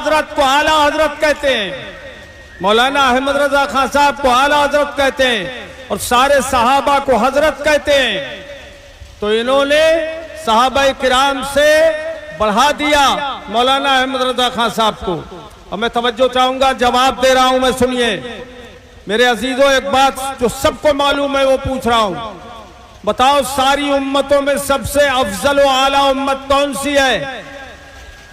हजरत को आला हजरत कहते हैं, मौलाना अहमद रजा खान साहब को आला हजरत कहते हैं और सारे सहाबा को हजरत कहते हैं। तो इन्होंने सहाबा किराम से बढ़ा दिया मौलाना अहमद रजा खान साहब को। और मैं तवज्जो चाहूंगा, जवाब दे रहा हूं मैं, सुनिए मेरे अजीजों। एक बात जो सबको मालूम है वो पूछ रहा हूं, बताओ सारी उम्मतों में सबसे अफजल व आला उम्मत कौन सी है?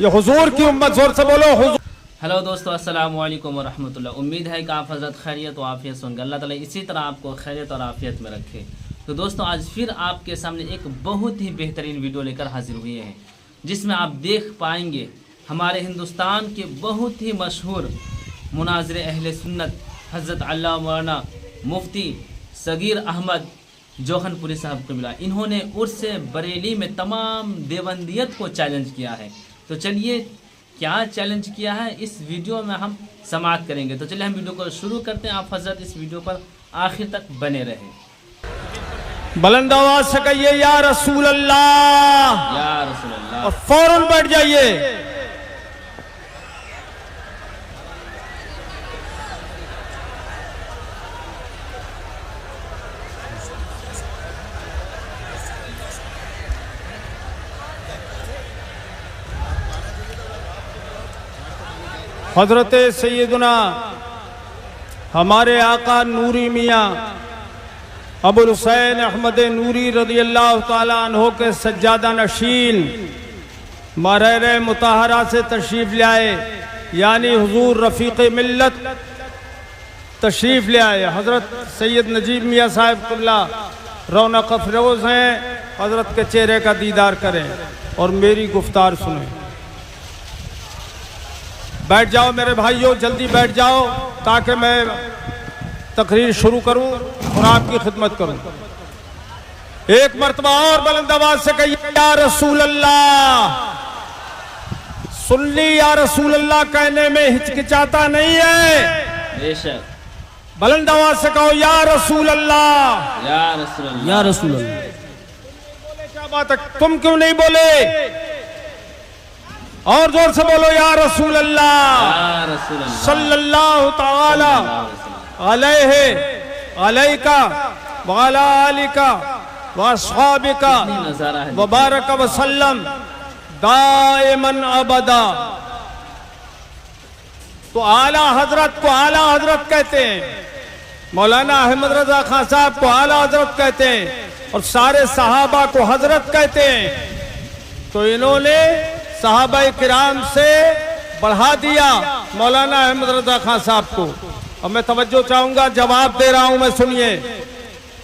ये हुजूर की उम्मत। जोर से बोलो हुजूर। हेलो दोस्तों, अस्सलाम वालेकुम व रहमतुल्लाह। उम्मीद है कि आप हजरत खैरियत व आफियत से होंगे। अल्लाह ताला इसी तरह आपको खैरियत और आफियत में रखे। तो दोस्तों, आज फिर आपके सामने एक बहुत ही बेहतरीन वीडियो लेकर हाजिर हुए हैं, जिसमें आप देख पाएंगे हमारे हिंदुस्तान के बहुत ही मशहूर मुनाज़िर अहले सुन्नत हज़रत अल्लामा मौलाना मुफ्ती सगीर अहमद जौहनपुरी साहब को मिला। इन्होंने उर्स बरेली में तमाम देवबंदियत को चैलेंज किया है। तो चलिए, क्या चैलेंज किया है इस वीडियो में हम समाअत करेंगे। तो चलिए हम वीडियो को शुरू करते हैं। आप हजरत इस वीडियो पर आखिर तक बने रहें। बुलंद आवाज से कहिए या रसूल अल्लाह, या रसूल अल्लाह, और फौरन बैठ जाइए। हजरत सैयदना हमारे आका नूरी मियाँ अबुल हुसैन अहमद नूरी रज़ियल्लाहु ताला अन्हो के सज्जादा नशीन मरहरे मुताहरा से तशरीफ़ ले आए, यानी हुजूर रफ़ीक़ मिल्लत तशरीफ़ ले आए। हज़रत सैयद नजीब मियाँ साहब क़िबला रौनक अफरोज़ हैं। हज़रत के चेहरे का दीदार करें और मेरी गुफ्तार सुनें। बैठ जाओ मेरे भाइयों, जल्दी बैठ जाओ ताकि मैं तकरीर शुरू करूं और आपकी खिदमत करूं। एक मर्तबा और बुलंद आवाज से कहिए या रसूल अल्लाह। सुन ली, या रसूल अल्लाह कहने में हिचकिचाता नहीं है। बेशक। बुलंद आवाज से कहो या रसूल अल्लाह, या रसूल अल्लाह, या रसूल अल्लाह। बोले क्या बात है, तुम क्यों नहीं बोले? और जोर से बोलो या रसूल अल्लाह सल्लल्लाहु ताला अलैहि अलैका व अला आलिका व अस्हाबिका व बारक व सल्लम दाइमन अबदा। तो आला हजरत को आला हजरत कहते हैं, मौलाना अहमद रजा खान साहब को आला हजरत कहते हैं और सारे सहाबा को हजरत कहते हैं। तो इन्होंने सहाबा किराम से बढ़ा दिया मौलाना अहमद रजा खान साहब को। और मैं तवज्जो चाहूंगा, जवाब दे रहा हूं मैं, सुनिए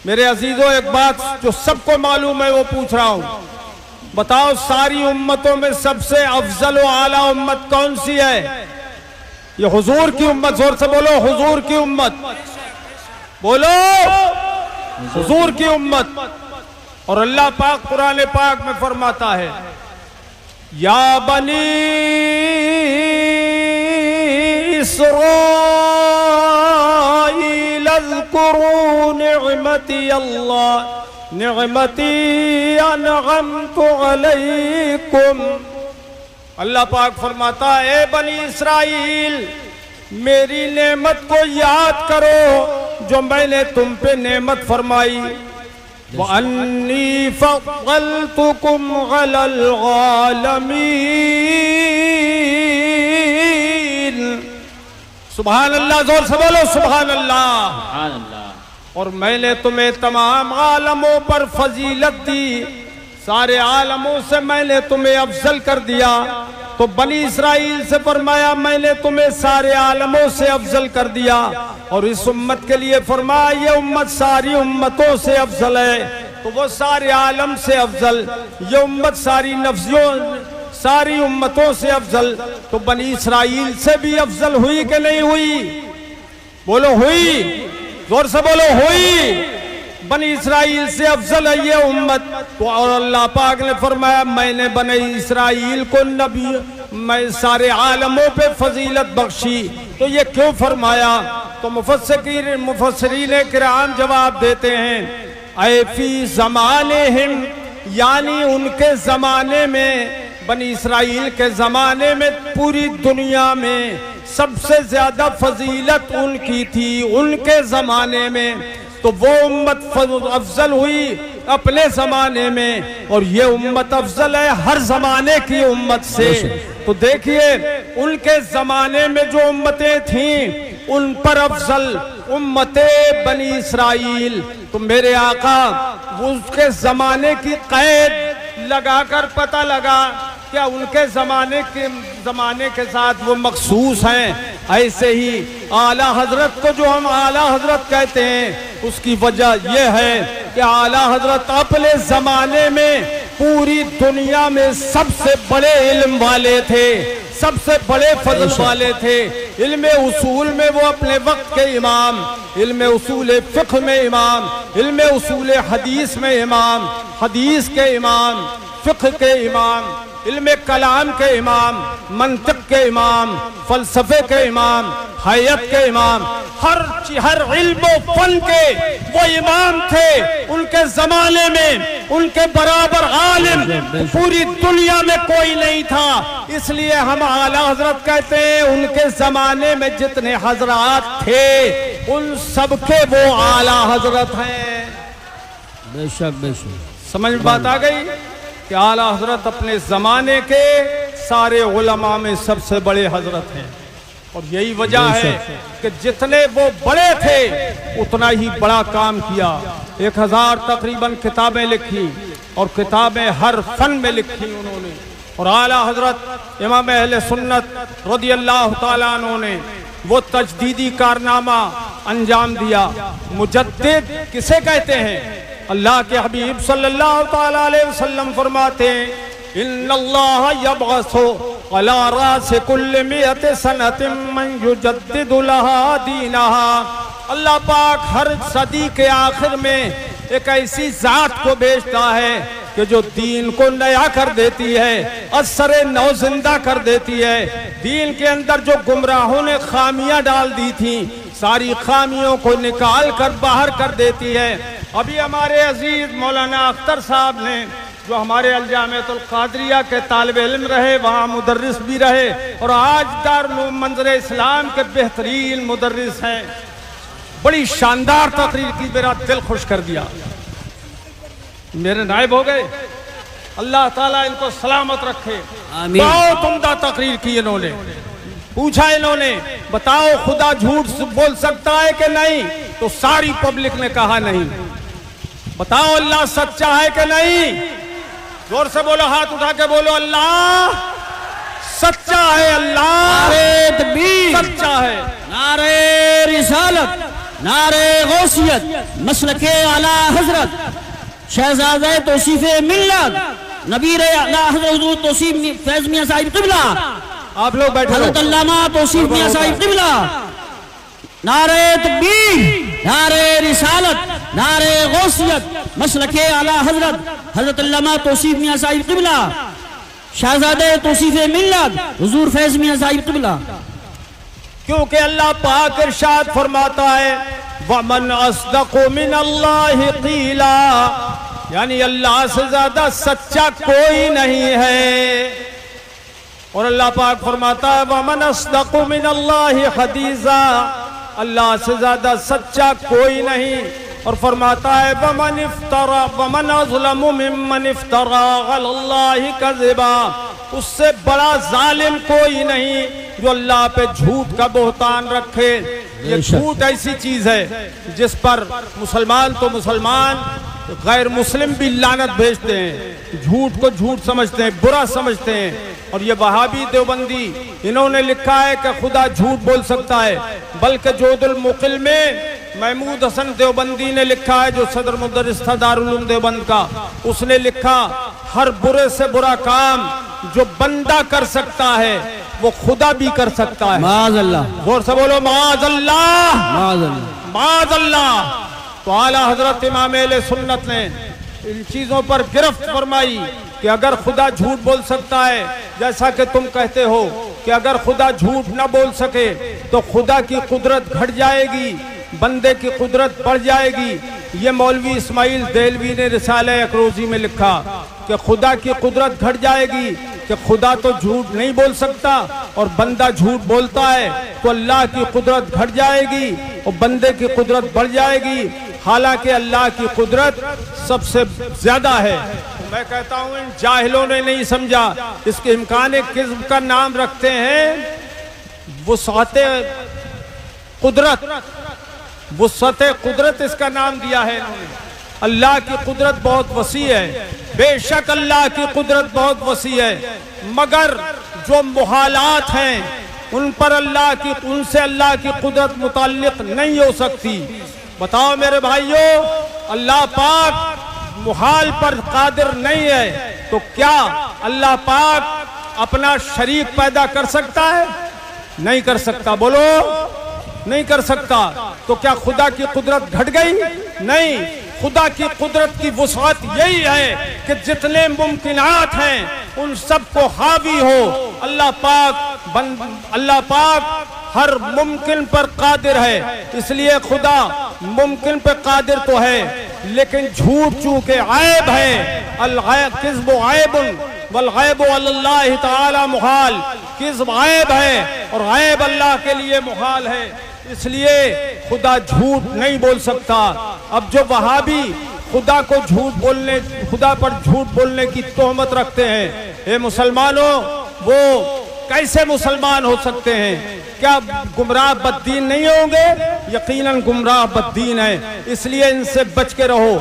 मेरे अजीजों। एक बात जो सबको मालूम है वो पूछ रहा हूं, बताओ सारी उम्मतों में सबसे अफजल व आला उम्मत कौन सी है? ये हुजूर की उम्मत। जोर से बोलो हुजूर की उम्मत, बोलो हुजूर की उम्मत। और अल्लाह पाक कुरान पाक में फरमाता है, या बनी इस्राईल अज़्कुरू निअमती अल्लाह निअमती अनअमतु अलैकुम। अल्लाह पाक फरमाता है, ए बनी इस्राईल, मेरी नेमत को याद करो जो मैंने तुम पे नेमत फरमाई। वअन्नी फ़ज़्ज़लतुकुम अलल आलमीन। सुभान अल्लाह, जोर से बोलो सुभान अल्लाह। सुभान अल्लाह। और मैंने तुम्हें तमाम आलमों पर फजीलत दी, सारे आलमों से मैंने तुम्हें अफजल कर दिया। तो बनी इस्राइल से फरमाया, मैंने तुम्हें सारे आलमों से अफजल कर दिया। और इस उम्मत के लिए फरमाया, ये उम्मत सारी उम्मतों से अफजल है, तो वो सारे आलम से अफजल। ये उम्मत सारी नफ्सियों सारी उम्मतों से अफजल, तो बनी इस्राइल से भी अफजल हुई कि नहीं हुई? बोलो हुई, जोर से बोलो हुई। बनी इस्राइल से अफजल है ये उम्मत। तो और अल्लाह पाक ने फरमाया, मैंने बनी इस्राइल को नबी, मैं सारे आलमों पे फजीलत बख्शी। तो ये क्यों फरमाया? तो मुफस्सिरीन किराम जवाब देते हैं, ऐ फी ज़मानिहिम, यानी उनके ज़माने में बनी इसराइल के ज़माने में पूरी दुनिया में सबसे ज़्यादा फजीलत उनकी थी, उनके ज़माने में, तो वो उम्मत अफजल हुई अपने ज़माने में, और ये उम्मत अफजल है हर ज़माने की उम्मत से। तो देखिए उनके ज़माने में जो उम्मतें थीं उन पर अफजल उम्मते बनी इसराइल। तो मेरे आका उसके ज़माने की कैद लगाकर पता लगा क्या उनके ज़माने के साथ वो मखसूस हैं। ऐसे ही आला हजरत को जो हम आला हजरत कहते हैं उसकी वजह यह है कि आला हजरत अपने ज़माने में पूरी दुनिया में सबसे बड़े इल्म वाले थे, सबसे बड़े फजल वाले थे। इल्मे उसूल में वो अपने वक्त के इमाम, इल्मे उसूल फ़िक़्ह में इमाम, इल्मे उसूल हदीस में इमाम, हदीस के इमाम, फ़िक़्ह के इमाम, इल्मे कलाम के इमाम, मंतिक के इमाम, फ़लसफ़े के इमाम, हयत के इमाम, हर इल्म फन के वो इमाम थे। उनके ज़माने में उनके बराबर आलिम पूरी दुनिया में कोई नहीं था। इसलिए हम आला हजरत कहते हैं उनके ज़माने में जितने हजरात थे उन सब के वो आला हजरत हैं। बेशक बेशक समझ में बात आ गई कि आला हजरत अपने ज़माने के सारे उलमा में सबसे बड़े हजरत हैं। और यही वजह है कि जितने वो बड़े थे उतना ही बड़ा काम किया। 1000 तकरीबन किताबें लिखी और किताबें हर फन में लिखी उन्होंने। और आला हजरत इमाम अहले सुन्नत रज़ियल्लाहु ताला अन्हु ने वो तजदीदी कारनामा अंजाम दिया। मुजद्दिद किसे कहते हैं? अल्लाह के हबीब सल्लल्लाहु ताला अलैहि वसल्लम फरमाते हैं इन्नल्लाह यबअसु अला रासि कुल्लि मिअति सनतिन मन युजद्दिदु लहा दीनहा। अल्लाह पाक हर सदी के आखिर में एक ऐसी जात को भेजता है कि जो दीन को नया कर देती है, असरे नौ जिंदा कर देती है। दीन के अंदर जो गुमराहों ने खामियां डाल दी थी सारी खामियों को निकाल कर बाहर कर देती है। अभी हमारे अजीज मौलाना अख्तर साहब ने जो हमारे अलजामियतुल कादरिया के तालिब इल्म रहे, वहाँ मुदर्रिस भी रहे और आज दारुल मंज़र इस्लाम के बेहतरीन मुदर्रिस हैं। बड़ी शानदार तकरीर की, मेरा दिल खुश कर दिया। मेरे नायब हो गए, अल्लाह ताला इनको सलामत रखे। बहुत उम्दा तकरीर की इन्होंने। पूछा इन्होंने बताओ खुदा झूठ बोल सकता है कि नहीं, तो सारी पब्लिक ने कहा नहीं। बताओ अल्लाह सच्चा है कि नहीं, जोर से बोलो, हाथ उठा के बोलो अल्लाह सच्चा है, अल्लाह सच्चा है। नारे रिसालत, नारे गौसियत, मसलके आला हजरत शहजादे तौसीफे मिल्लत नबीर आला हजरत तौसीफ फैज मियां साहिब क़िबला, आप लोग बैठे, हजरत अल्लामा तौसीफ मियां साहिब क़िबला। नारे तकबीर, नारे रिसालत, नारे गौसियत, मसलके आला हजरत हजरत अल्लामा तौसीफ मियां साहिब क़िबला, शहजादे तौसीफे मिल्लत हुजूर फैज मियां साहिब क़िबला। क्योंकि अल्लाह पाक इरशाद फरमाता है वमन अस्दक़ु मिनल्लाहि क़ीला, यानी अल्लाह से ज्यादा सच्चा कोई नहीं है। और अल्लाह पाक फरमाता है वमन अस्दक़ु मिनल्लाहि हदीसा, अल्लाह से ज्यादा सच्चा कोई नहीं। और फरमाता है वमन इफ्तरा वमन अज़लमु मिम्मन इफ्तरा अलल्लाहि कज़िबा, उससे बड़ा जालिम कोई नहीं जो अल्लाह पे झूठ का बोहतान रखे। ये झूठ ऐसी चीज है जिस पर मुसलमान तो मुसलमान, गैर मुस्लिम भी लानत भेजते हैं। झूठ को झूठ समझते हैं, बुरा समझते हैं। और ये वहाबी देवबंदी इन्होंने लिखा है कि खुदा झूठ बोल सकता है, बल्कि जोदुल मुक़िल में महमूद हसन देवबंदी ने लिखा है, जो सदर मुदर्रिस था दारुल उलूम देवबंद का, उसने लिखा हर बुरे से बुरा काम जो बंदा कर सकता है वो खुदा भी कर सकता है। माज़अल्लाह, जोर से बोलो माज़अल्लाह, माज़अल्लाह, माज़अल्लाह। तो आला हजरत इमाम अहले सुन्नत ने इन चीजों पर गिरफ्त फरमाई कि अगर खुदा झूठ बोल सकता है, जैसा कि तुम कहते हो कि अगर खुदा झूठ न बोल सके तो खुदा की कुदरत घट जाएगी, बंदे की कुदरत बढ़ जाएगी। ये मौलवी इस्माइल देलवी ने रिसाले अकरोजी में लिखा कि खुदा की कुदरत घट जाएगी, कि खुदा तो झूठ नहीं बोल सकता और बंदा झूठ बोलता है तो अल्लाह की कुदरत घट जाएगी और बंदे की कुदरत बढ़ जाएगी। हालांकि अल्लाह की कुदरत सबसे ज्यादा है। मैं कहता हूं इन जाहिलों ने नहीं समझा, इसके इम्कान किस्म का नाम रखते हैं वुसअते कुदरत, वुसअते कुदरत इसका नाम दिया है इन्होंने। अल्लाह की कुदरत बहुत वसी है, बेशक अल्लाह की कुदरत बहुत वसी है, मगर जो मुहालात हैं उन पर उनसे अल्लाह की कुदरत मुताल्लिक नहीं हो सकती। बताओ मेरे भाइयों, अल्लाह पाक मुहाल पर कादिर नहीं है तो क्या अल्लाह पाक अपना शरीक पैदा कर सकता है? नहीं कर सकता। बोलो, नहीं कर सकता। तो क्या खुदा की कुदरत घट गई? नहीं, खुदा की कुदरत की वुसअत यही है कि जितने मुमकिनात हैं उन सब को हावी हो। अल्लाह पाक हर मुमकिन पर कादिर है, इसलिए खुदा मुमकिन पर कादिर तो है, लेकिन झूठ चूंकि ऐब है। किस्ब ऐबुन वल गैबु अल्लाह ताला मुहाल, किस्ब ऐब है और ऐब अल्लाह के लिए मुहाल है, इसलिए खुदा झूठ नहीं बोल सकता। अब जो वहाबी खुदा पर झूठ बोलने की तोहमत रखते हैं, हे मुसलमानों, वो कैसे मुसलमान हो सकते हैं? क्या गुमराह बद्दीन नहीं होंगे? यकीनन गुमराह बद्दीन है, इसलिए इनसे बच के रहो।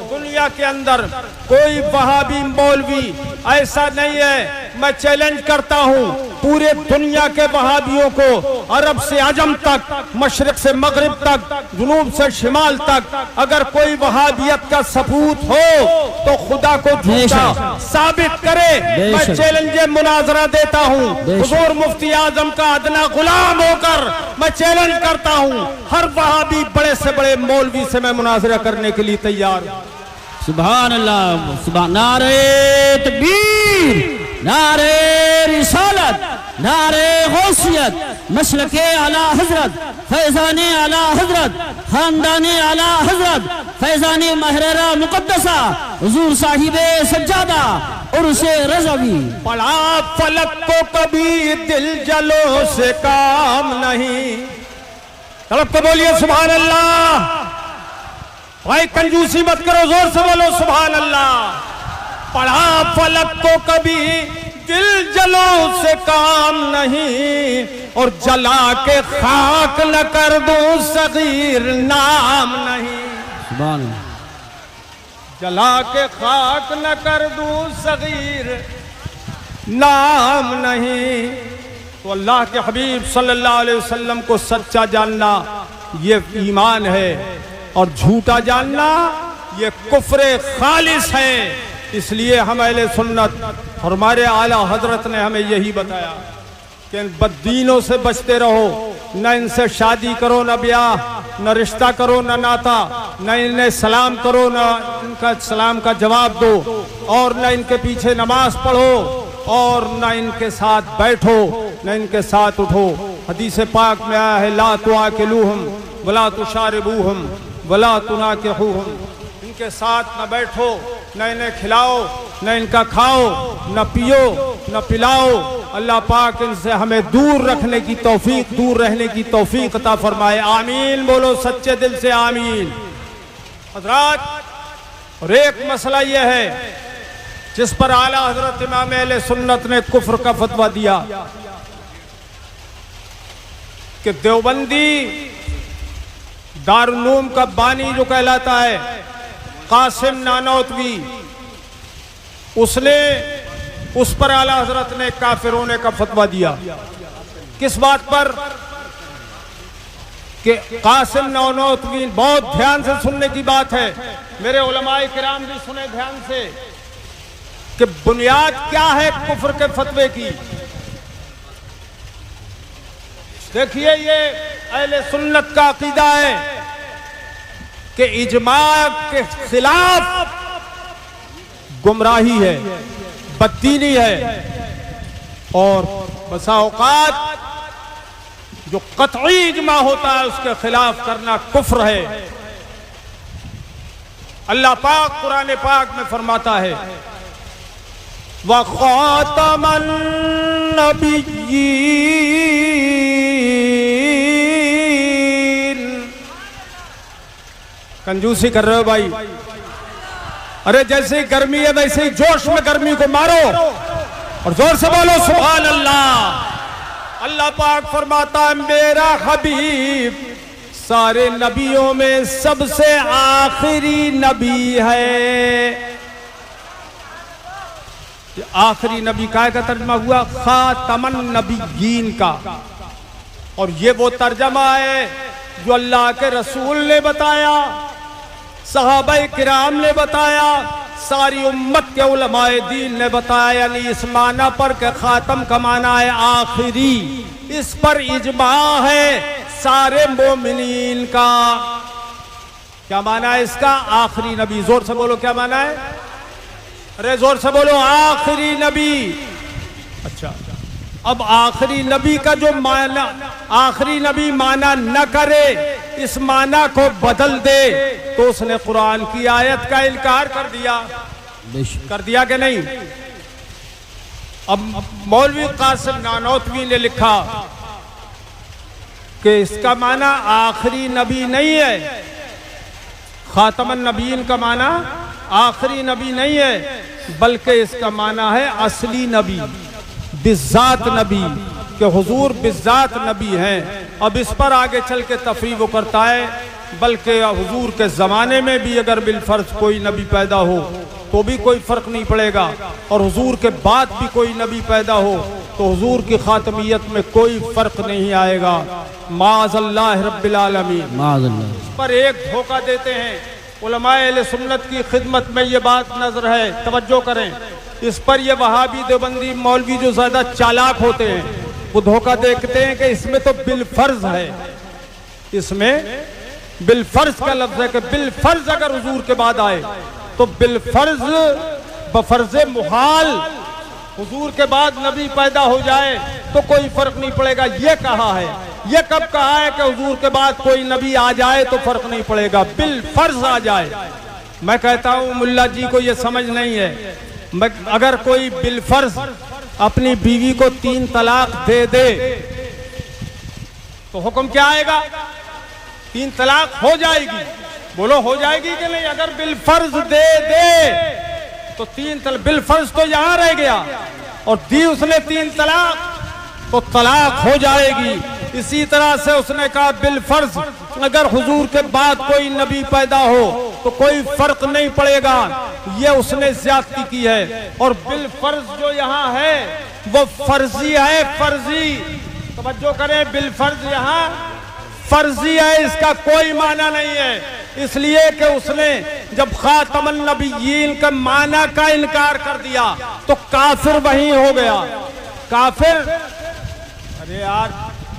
दुनिया के अंदर कोई वहाबी मौलवी ऐसा नहीं है। मैं चैलेंज करता हूँ पूरे दुनिया के वहाबियों को, अरब से अजम तक, मशरिक से मगरिब तक, जुनूब से शिमाल तक, अगर कोई वहाबियत का सबूत हो तो खुदा को झूठा साबित करे। मैं चैलेंज मुनाजरा देता हूँ हुजूर मुफ्ती आजम का अदना गुलाम होकर मैं चैलेंज करता हूँ, हर वहाबी बड़े से बड़े मौलवी से मैं मुनाजरा करने के लिए तैयार हूँ। सुभान अल्लाह, सुभान। नारे तकबीर, नारे रिसालत, नारे गौसियत, मसलके आला हजरत, फैजाने आला हजरत, खानदाने आला हजरत, फैजाने महरेरा मुकद्दसा हुजूर साहिबे सज्जादा उर्से रज़वी। पढ़ा फलक को कभी दिल जलो से काम नहीं। तड़प के बोलिए सुभान अल्लाह। भाई कंजूसी मत करो, जोर से बोलो सुभान अल्लाह। पढ़ा फलक को कभी दिल जलो से काम नहीं और जला के खाक न कर दूं सगीर नाम नहीं। सुभान अल्लाह। जला के खाक न कर दूं सगीर नाम नहीं। तो अल्लाह के हबीब सल्लल्लाहु अलैहि वसल्लम को सच्चा जानना ये ईमान है और झूठा जानना ये कुफ्र खालिस है। इसलिए हम अहले सुन्नत और हमारे आला हजरत ने हमें यही बताया कि इन बद्दीनों से बचते रहो, न इनसे शादी करो, न ब्याह, न रिश्ता करो, न नाता, न इन्हें सलाम करो, न इनका सलाम का जवाब दो, और न इनके पीछे नमाज पढ़ो, और न इनके साथ बैठो, न इनके साथ उठो। हदीस पाक में आया है, ला तुआकिलूहुम वला तुशारिबूहुम वला तुनाकिहुहुम। इनके साथ न बैठो, न इन्हें खिलाओ, न इनका खाओ, न पियो, न पिलाओ। अल्लाह पाक इनसे हमें दूर रखने की तौफीक, दूर रहने की तौफीक अता फरमाए। आमीन। बोलो सच्चे दिल से आमीन। हजरात, और एक मसला यह है जिस पर आला हजरत इमाम अहले सुन्नत ने कुफ्र का फतवा दिया कि देवबंदी दारुल उलूम का बानी जो कहलाता है कासिम नानौतवी, उसने उस पर आला हजरत ने काफिर होने का फतवा दिया। किस बात पर? कि कासिम नानौतवी, बहुत ध्यान से सुनने की बात है, मेरे उलमाए किराम भी सुने ध्यान से, कि बुनियाद क्या है कुफ्र के फतवे की। देखिए, ये अहले सुन्नत का अकीदा है कि इजमा के खिलाफ गुमराही है, बददीनी है, और बसा औकात जो कतई इजमा होता है उसके खिलाफ करना कुफ्र है। अल्लाह पाक कुरान पाक में फरमाता है, व खातमन नबिय्यीन। कंजूसी कर रहे हो भाई? अरे जैसे गर्मी है वैसे ही जोश में गर्मी को मारो और जोर से बोलो सुभान अल्लाह। अल्लाह पाक फरमाता है मेरा हबीब सारे नबियों में सबसे आखिरी नबी है। आखिरी नबी का तर्जमा हुआ खातमन नबिय्यीन का, और ये वो तर्जमा है जो अल्लाह के रसूल ने बताया, सहाबाए किराम ने बताया, सारी उम्मत के उलमाए दीन ने बताया। यानी इस माना पर के खातम का माना है आखिरी, इस पर इजमा है सारे मोमिनीन का। क्या माना है इसका? आखिरी नबी। जोर से बोलो क्या माना है? अरे जोर से बोलो आखिरी नबी। अच्छा, अब आखिरी नबी का जो माना, आखिरी नबी माना न करे, इस माना को बदल दे तो उसने कुरान की आयत का इनकार कर दिया। कर दिया कि नहीं? अब मौलवी कासिम नानोतवी ने लिखा कि इसका माना आखिरी नबी नहीं है, खातमन नबीन का माना आखिरी नबी नहीं है, बल्कि इसका माना है असली नबी, बिज़ात नबी, कि हुजूर बिज़ात नबी हैं। अब इस पर आगे चल के तफरीह वो करता है, बल्कि हुजूर के ज़माने में भी अगर बिलफर्ज कोई नबी पैदा हो तो भी कोई फ़र्क नहीं पड़ेगा, और हुजूर के बाद भी कोई नबी पैदा हो तो हुजूर की खातमियत में कोई फ़र्क नहीं आएगा। माज़अल्लाह रब्बिल आलमीन। इस पर एक धोखा देते हैं उलमाए अहले सुन्नत की खिदमत में, ये बात नजर है, तवज्जो करें। इस पर ये वहाबी देवबंदी मौलवी जो ज्यादा चालाक होते हैं वो धोखा देखते हैं कि इसमें तो बिलफर्ज है, इसमें बिलफर्ज का लफ्ज है कि बिलफर्ज अगर हुजूर के बाद आए तो बिलफर्ज बफर्ज मुहाल हुजूर के बाद नबी पैदा हो जाए तो कोई फर्क नहीं पड़ेगा। ये कहा है, ये कब कहा है कि हुजूर के बाद कोई नबी आ जाए तो फर्क नहीं पड़ेगा, बिलफर्ज आ जाए। मैं कहता हूं मुल्ला जी को ये समझ नहीं है, अगर कोई बिलफर्ज अपनी बीवी को 3 तलाक दे दे तो हुक्म क्या आएगा? 3 तलाक हो जाएगी। बोलो हो जाएगी कि नहीं? अगर बिलफर्ज दे दे तो 3 तलाक, बिलफर्ज तो यहां रह गया और दी उसने 3 तलाक तो तलाक हो जाएगी। इसी तरह से उसने कहा बिलफर्ज अगर हुजूर के बाद कोई नबी पैदा हो तो कोई फर्क नहीं पड़ेगा, ये उसने ज्यादती की है। और बिलफर्ज जो यहाँ है वो फर्जी है, फर्जी। तवज्जो करें, बिलफर्ज यहाँ फर्जी है, इसका कोई माना नहीं है। इसलिए कि उसने जब खातमन नबिय्यीन का माना का इनकार कर दिया तो काफिर वही हो गया। काफिर, अरे यार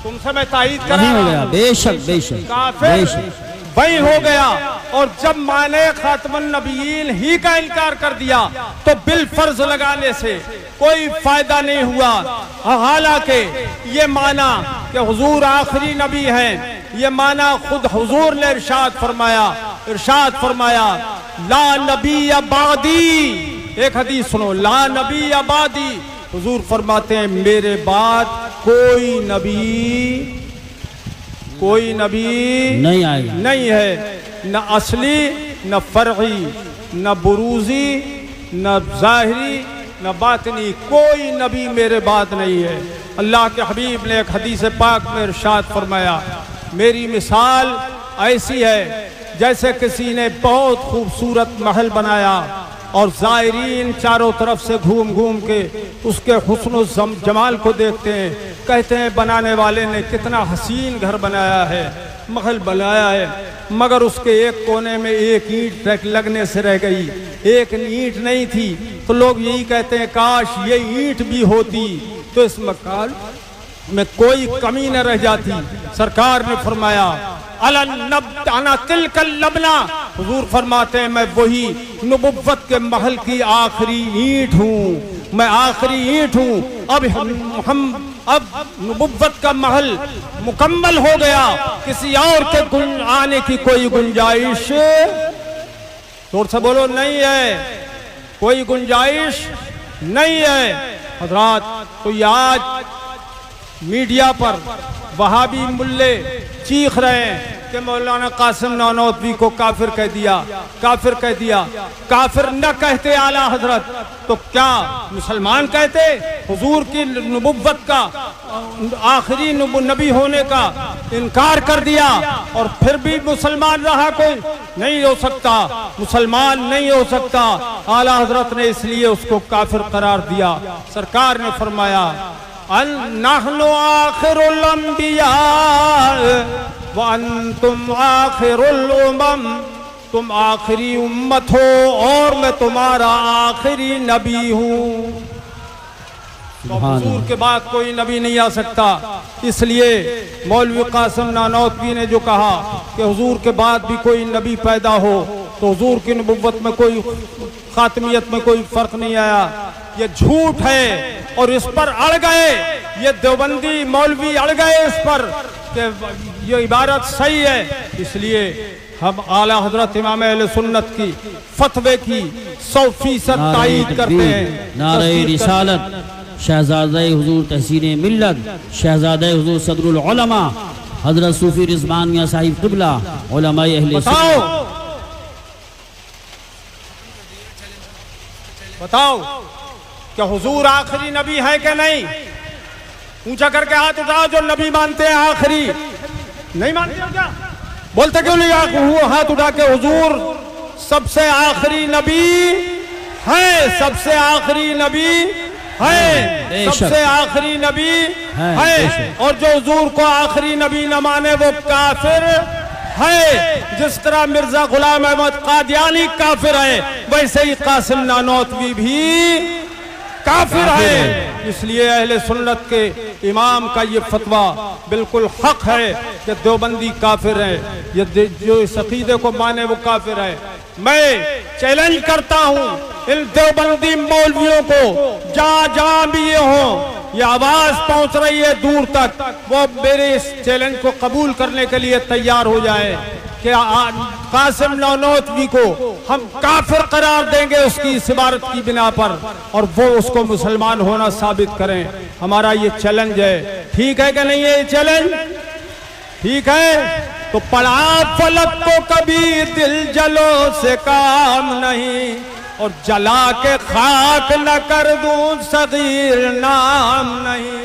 तुमसे मैं तायीद कर रहा हूं, बेशक बेशक काफिर वही हो गया। और जब माने खातमन नबिय्यीन ही का इनकार कर दिया तो बिलफर्ज लगाने से कोई फायदा नहीं हुआ। हालांकि ये माना कि हुजूर आखिरी नबी हैं, ये माना खुद हुजूर ने इरशाद फरमाया ला नबी अबादी। एक हदीस सुनो, ला नबी अबादी, हुजूर फरमाते हैं मेरे बाद कोई नबी नहीं आएगा, नहीं है, न असली न फर्गी न बुरूजी न जाहिरी न बातनी, कोई नबी मेरे बाद नहीं है। अल्लाह के हबीब ने एक हदीस पाक में इरशाद फरमाया मेरी मिसाल ऐसी है जैसे किसी ने बहुत खूबसूरत महल बनाया और ज़ायरीन चारों तरफ से घूम घूम के उसके हुस्न जमाल को देखते हैं, कहते हैं बनाने वाले ने कितना हसीन घर बनाया है, महल बनाया है, मगर उसके एक कोने में एक ईंट लगने से रह गई, एक ईंट नहीं थी। तो लोग यही कहते हैं काश ये ईंट भी होती तो इस मकान में कोई कमी न रह जाती। सरकार ने फरमाया अना तिलकल लबना, हुजूर फरमाते हैं मैं वही नबुव्वत के महल की आखिरी ईंट हूँ, मैं आखिरी ईंट हूँ। अब नबुव्वत का महल मुकम्मल हो गया, किसी और के आने की कोई गुंजाइश, जोर से बोलो, नहीं है, कोई गुंजाइश नहीं है हजरात। तो ये आज मीडिया पर वहाबी मुल्ले चीख रहे हैं कि मौलाना कासिम नानौतवी को काफिर कह दिया, काफिर कह दिया। काफिर न कहते आला हजरत तो क्या मुसलमान कहते? हुजूर की नबुव्वत का, आखिरी नबी होने का इनकार कर दिया और फिर भी मुसलमान रहा कोई? नहीं हो सकता, मुसलमान नहीं हो सकता। आला हजरत ने इसलिए उसको काफिर करार दिया। सरकार ने फरमाया नहनु आखिरुल अंबिया व अंतुम आखिरुल उमम, तुम आखिरी उम्मत हो और मैं तुम्हारा आखिरी नबी हूँ। तो हुजूर के बाद कोई नबी नहीं आ सकता। इसलिए मौलवी कासिम नानौतवी ने जो कहा कि हुजूर के बाद भी कोई नबी पैदा हो तो हुजूर की नबुव्वत में कोई, खातमियत में कोई फर्क नहीं आया, ये झूठ है। और इस पर अड़ गए ये देवबंदी मौलवी, अड़ गए इस पर कि ये इबारत सही है। इसलिए हम आला हजरत इमाम अहले सुन्नत की फतवे की 100% तायीद करते हैं। नारे रिसालत शहजादे हुजूर तहसीन मिल्लत, शहजादे हुजूर सदरुल उलमा हजरत सूफी रिजवान मियां साहिब क़िबला उलमाए अहले सुन्नत। बताओ क्या हुजूर आखिरी नबी है कि नहीं? ऊंचा करके हाथ उठाओ जो नबी मानते हैं आखिरी। नहीं मानते हो क्या? बोलते क्यों नहीं? हाथ उठा के हुजूर सबसे आखिरी नबी है, सबसे आखिरी नबी है, सबसे आखिरी नबी है। और जो हुजूर को आखिरी नबी न माने वो काफिर है। जिस तरह मिर्जा गुलाम अहमद कादियानी काफिर है, वैसे ही कासिम नानौतवी भी काफिर है। इसलिए अहले सुन्नत के इमाम का ये फतवा बिल्कुल हक है कि देवबंदी काफिर है। ये जो इस अकीदे को माने वो काफिर है। मैं चैलेंज करता हूँ इन देवबंदी मौलवियों को, जहाँ भी ये हो, ये आवाज पहुंच रही है दूर तक, वो मेरे इस चैलेंज को कबूल करने के लिए तैयार हो जाए कि कासिम नानौतवी को हम काफिर करार देंगे उसकी इस इबारत की बिना पर, और वो उसको मुसलमान होना साबित करें। हमारा ये चैलेंज है। ठीक है कि नहीं है ये चैलेंज? ठीक है तो पढ़ा फलक को कभी दिल जलो से काम नहीं, और जला के खाक न कर दूं सगीर नाम नहीं।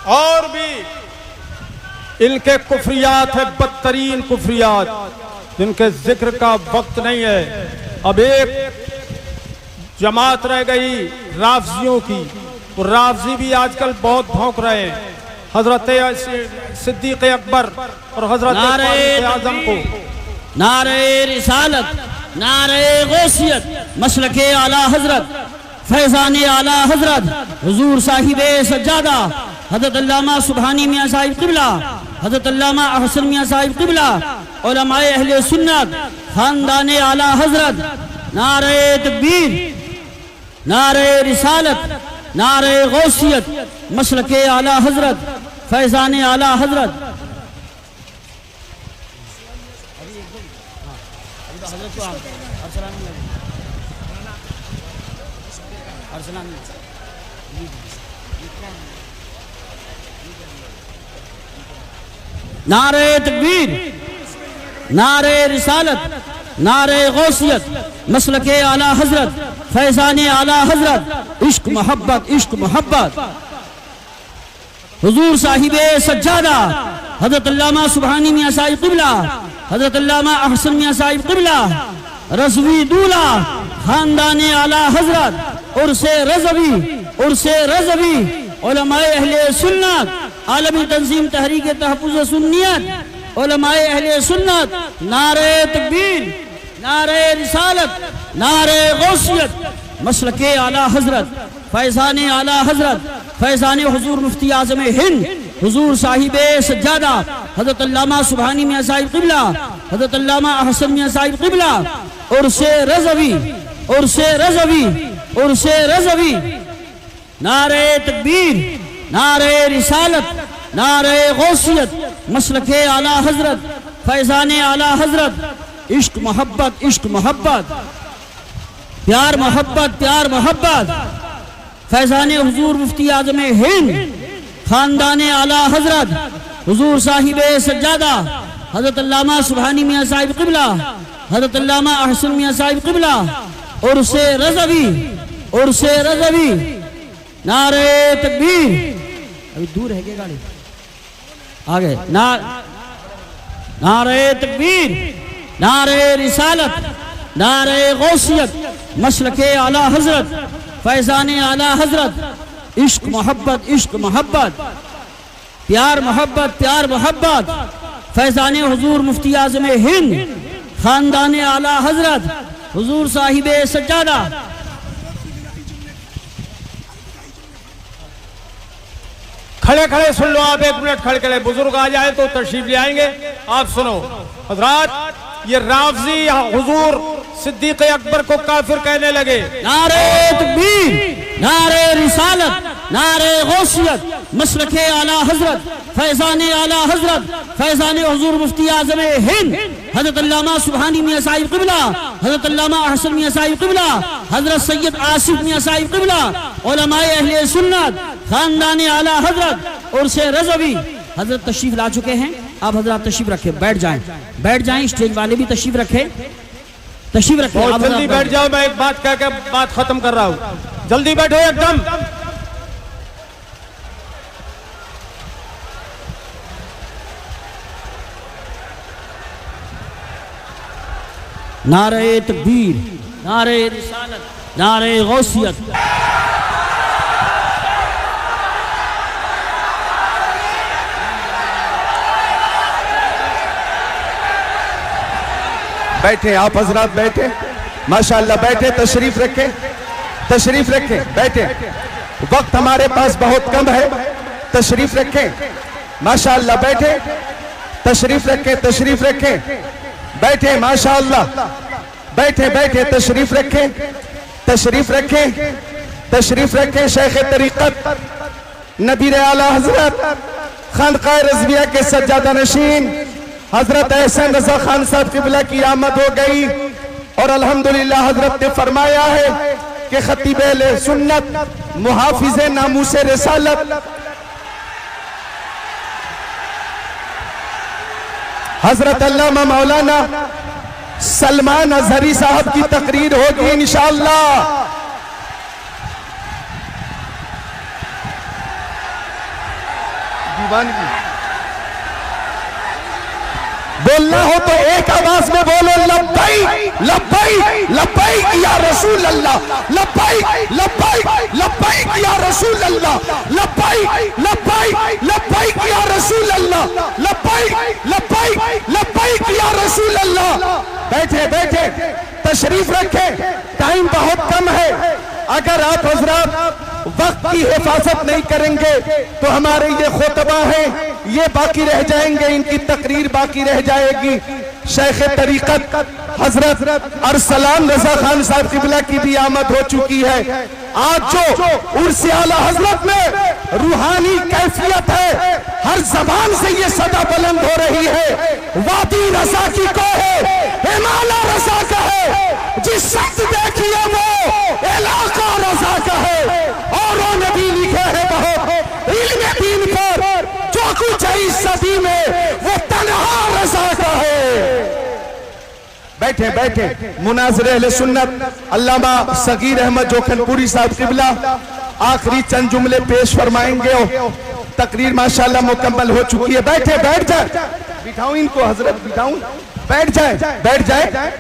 और भी इनके कुफरियात है, बदतरीन कुफरियात, जिनके जिक्र का वक्त नहीं है। अब एक जमात रह गई राफजियों की, और राफजी भी आजकल बहुत भौंक रहे हैं हजरत सिद्दीक अकबर और हजरत आजम को। नारे रिसालत, नारे गौसियत, मसलके आला हजरत, फैजान आला हजरत हुजूर साहिबे सज्जादा हजरत अल्लामा सुबहानी मियां साहिब क़िबला, हजरत अल्लामा अहसन मियां साहिब क़िबला, उलमाए अहले सुन्नत, खानदान आला हजरत। नारे तकबीर, नारे रिसालत, नारे गौसियत, मसलके आला हजरत, फैजान आला हजरत। नारे तकबीर, नारे रिसालत, नारे गौसियत, मसलके आला हजरत, फैजान आला हजरत। इश्क मोहब्बत, इश्क मोहब्बत। हुजूर साहिबे सज्जादा हजरत अल्लामा सुबहानी मियां साहिब क़िबला, हजरत अल्लामा अहसन मियां साहिब क़िबला, रज़वी दूल्हा, खानदान आला हजरत, उर्से रज़वी, उर्से रज़वी, उलमाए अहले सुन्नत, आलमी तंजीम तहरीक तहफ़्फ़ुज़ सुन्नियत, उलमाए अहले सुन्नत। नारे तकबीर, नारे रिसालत, नारे गौसियत, मसलके आला हजरत, फैजान आला हजरत, फैजान हुजूर मुफ्ती आज़म हिंद हुजूर साहिबे सज्जादा हजरत अल्लामा सुबहानी मियां साहिब क़िबला, हजरत अल्लामा अहसन मियां साहिब क़िबला, उर्से रज़वी, उर्से रज़वी, उर्से रज़वी। नारे तकबीर, नारे रिसालत, नारे गौसियत, मसलके आला हजरत, फैजाने आला हजरत, इश्क मोहब्बत, इश्क मोहब्बत, प्यार मोहब्बत, प्यार मोहब्बत, फैजाने हुजूर मुफ्ती आजम हिंद, खानदाने आला हजरत, हुजूर साहिब सज्जादा हजरत अल्लामा सुबहानी मियाँ साहिब क़िबला, हजरत अल्लामा अहसन मियाँ साहिब क़िबला, उर्से रज़वी, उर्से रज़वी, नारे तकबीर। अभी दूर है क्या गाड़ी? आगे नारे तकबीर, नारे रिसालत, नारे गौसियत, मसलके आला हजरत, फैजाने आला हजरत, इश्क मोहब्बत, इश्क मोहब्बत, प्यार मोहब्बत, प्यार मोहब्बत, फैजाने हुजूर मुफ्ती आजम हिंद, खानदाने आला हजरत, हुजूर साहिब सज्जादा। खड़े खड़े सुन लो आप, 1 मिनट खड़े खड़े, बुजुर्ग आ जाए तो तशरीफ ले आएंगे। आप सुनो हजरात, ये राफजी हुजूर सिद्दीक अकबर को काफिर कहने लगे। नारे तकबीर, नारे रिसालत, नारे गौसियत, मसलके आला हजरत, फैजाने आला हजरत, फैजाने हुजूर मुफ्ती आजम हिंद, हजरत अल्लामा सुबहानी मियाँ साहिब क़िबला, हजरत अल्लामा अहसन मियाँ साहिब क़िबला, हजरत सैयद आसिफ मियाँ साहिब क़िबला, उलमाए अहले सुन्नत, खानदाने आला हजरत, उर्से रज़वी। हजरत तशरीफ ला चुके हैं। आप हजरत तशरीफ रखे, बैठ जाएं, बैठ जाएं। स्टेज वाले भी तशरीफ रखे, तशरीफ रखे। बहुत जल्दी बैठ जाओ, मैं एक बात कह के बात खत्म कर रहा हूँ। जल्दी बैठो एकदम। नारे तकबीर, नारे रिसालत, नारे गौसियत। बैठे आप हजरात, बैठे माशाअल्लाह, बैठे, तशरीफ रखें, तशरीफ रखें, बैठे। वक्त हमारे पास बहुत कम है, तशरीफ रखें माशाअल्लाह, बैठे, तशरीफ रखें, तशरीफ रखें, बैठे माशाअल्लाह, बैठे बैठे, तशरीफ रखें, तशरीफ रखें, तशरीफ रखें। शेख तरीक़त नबीर आला हजरत खानक़ाह रज़विया के सज्जादा नशीन हजरत एहसन रजा खान साहब क़िबला की आमद हो गई और अल्हम्दुलिल्लाह हजरत ने फरमाया है कि खतीब अहले सुन्नत, मुहाफिज नामूस रिसालत, हजरत अल्लामा मौलाना सलमान अजहरी साहब की तकरीर होगी इंशाअल्लाह। दीवानगी बोलना हो तो एक आवाज में बोलो, लब्बैक लब्बैक लब्बैक या रसूल अल्लाह, लब्बैक लब्बैक लब्बैक या रसूल अल्लाह, लब्बैक लब्बैक लब्बैक या रसूल अल्लाह, लब्बैक लब्बैक लब्बैक या रसूल अल्लाह। बैठे बैठे, तशरीफ रखे, टाइम बहुत कम है। अगर आप हजरात वक्त की हिफाजत नहीं करेंगे तो हमारे ये खुतबा हैं ये बाकी रह जाएंगे, इनकी तकरीर बाकी रह जाएगी। शेख तरीक़त हजरत अरसलान रजा खान साहब क़िबला की भी आमद हो चुकी है। आज जो उर्स आला हजरत में रूहानी कैफियत है, हर जबान से ये सदा बुलंद हो रही है। वादी रजा की को है, हिमालय रजा का है, जिस शख्स देखिए वो इलाका रजा का है। औरों ने भी लिखे है बहुत इल्म दीन पर, जो कुछ है इस सदी में वो तन्हा रजा का है। बैठे बैठे, मुनाज़िर अहले सुन्नत अल्लामा सगीर अहमद जोखनपुरी साहब क़िबला आखिरी चंद जुमले पेश फरमाएंगे। तकरीर माशाअल्लाह मुकम्मल हो चुकी है। बैठे, बैठ जाए, बिठाऊं इनको हजरत, बिठाऊं, बैठ जाए, बैठ जाए।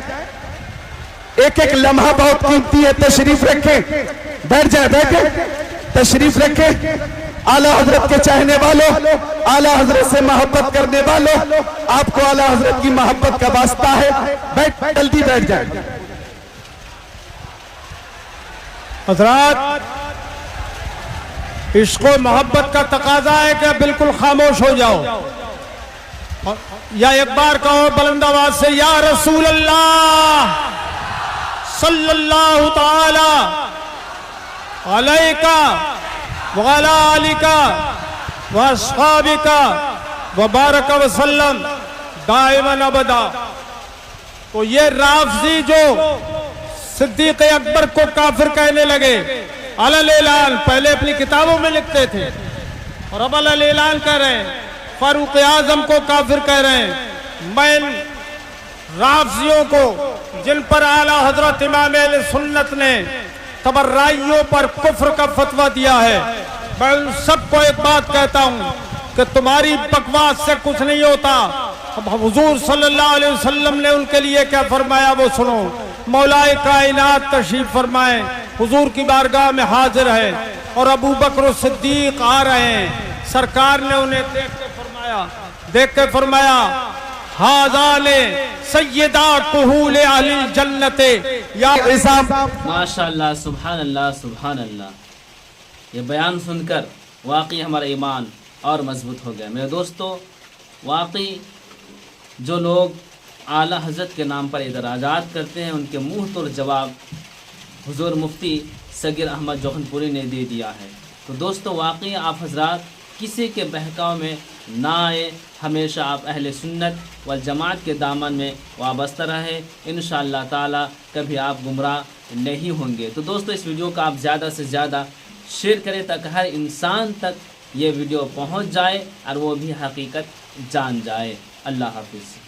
एक एक लम्हा बहुत कीमती है, तशरीफ रखें, बैठ जाए, बैठे, तशरीफ रखें। आला हजरत के चाहने वालों, आला हजरत से मोहब्बत करने वालों, आपको आला हजरत की मोहब्बत का वास्ता है, बैठ, जल्दी बैठ जाए। हजरात, इश्क और मोहब्बत का तकाजा है कि बिल्कुल खामोश हो जाओ या एक बार कहो बुलंद आवाज से, या रसूल अल्लाह सल्लल्लाहु ताला अलैका वअला आलिका व अस्हाबिका व बारक वसल्लम दाइमन अबदा। तो ये राफजी जो सिद्दीक अकबर को काफिर कहने लगे, अलल ऐलान पहले अपनी किताबों में लिखते थे और अब अलल ऐलान कर रहे हैं, फारूक आजम को काफिर कह रहे हैं। मैं राफजियों को जिन पर आला हजरत इमाम अहले सुन्नत ने तबर्राइयों पर कुफ्र का फतवा दिया है, मैं उन सबको एक बात कहता हूं कि तुम्हारी बकवास से कुछ नहीं होता। अब हुजूर सल्लल्लाहु अलैहि वसल्लम ने उनके लिए क्या फरमाया वो सुनो। मौलाए कायनात तशरीफ फरमाए, हुजूर की बारगाह में हाजिर है और अबू बकर सिद्दीक आ रहे हैं। सरकार ने उन्हें देख के फरमाया हाज़ाने सय्यदा कुहूल अहलिल जन्नते या माशाअल्लाह, सुभान अल्लाह, सुभान अल्लाह। ये बयान सुनकर वाकई हमारा ईमान और मजबूत हो गया। मेरे दोस्तों, वाकई जो लोग आला हज़रत के नाम पर इतराज़ात करते हैं, उनके मुंह तोड़ जवाब हुजूर मुफ्ती सगीर अहमद जौहनपुरी ने दे दिया है। तो दोस्तों, वाकई आप हजरात किसी के बहकाव में ना आए, हमेशा आप अहले सुन्नत वल जमात के दामन में वाबस्ता रहे। इंशाअल्लाह ताला कभी आप गुमराह नहीं होंगे। तो दोस्तों, इस वीडियो का आप ज़्यादा से ज़्यादा शेयर करें ताकि हर इंसान तक ये वीडियो पहुंच जाए और वो भी हकीकत जान जाए। अल्लाह हाफिज़।